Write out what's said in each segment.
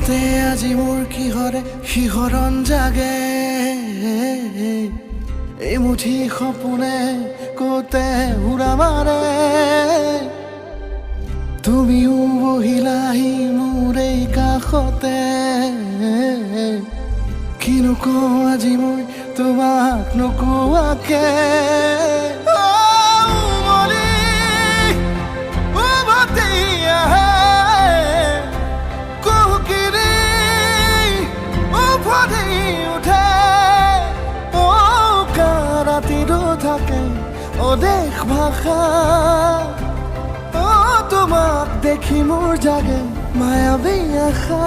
মনতে আজি মোৰ কিহৰে শিহৰণ জাগে এই মুঠি সপোনে কতে উৰা মাৰে তুমিও বহিলাহি মোৰ এই কাষতে কিনো কওঁ আজি মই তোমাক নোকোৱাকে দেশ ভাষা তোমাক দেখি মোৰ জাগে মায়াবী আশা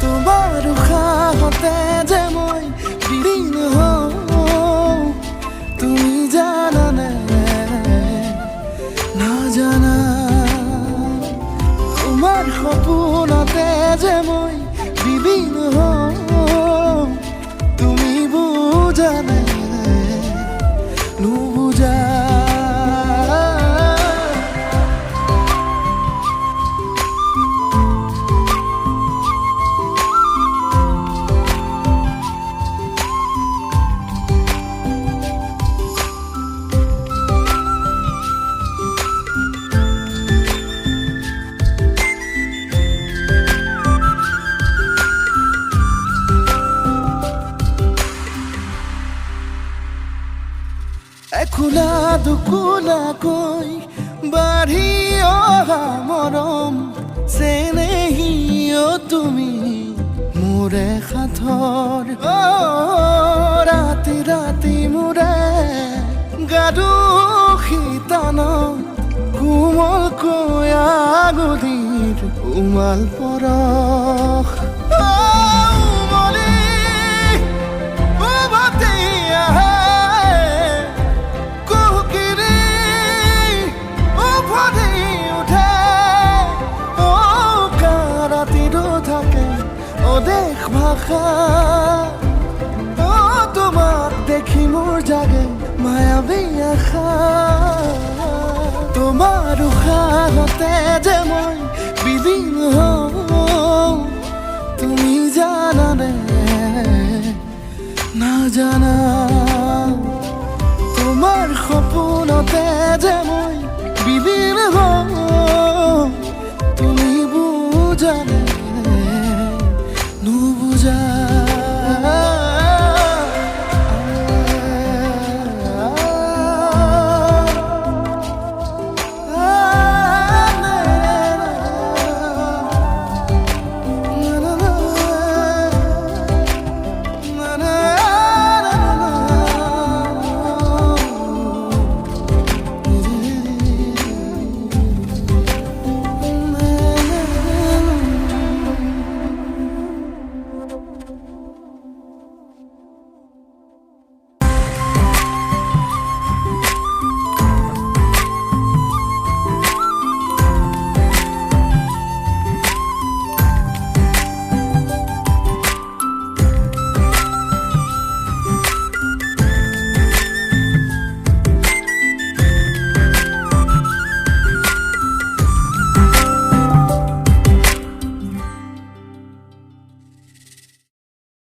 তোমাৰ উশাহতে যে মই বিলীন হওঁ তুমি জানানে নাজানা তোমাৰ সপোনতে যে মই বিলীন হওঁ তুমি বুজানে নুবুজা একুলা দুকুলাকৈ বাঢ়ি অহা মৰম চেনেহিও তুমি মোৰে সাথৰ ৰাতি ৰাতি মোৰে গাদু শীতান কোমলকৈ আগুলিৰ উমাল পৰশ দেশ ভাষা তোমাক দেখি মোৰ জাগে মায়াবী আশা তোমাৰ উশাহতে যে মই বিলীন হওঁ তুমি জানানে নাজানা তোমাৰ সপোনতে যে মই বিলীন হওঁ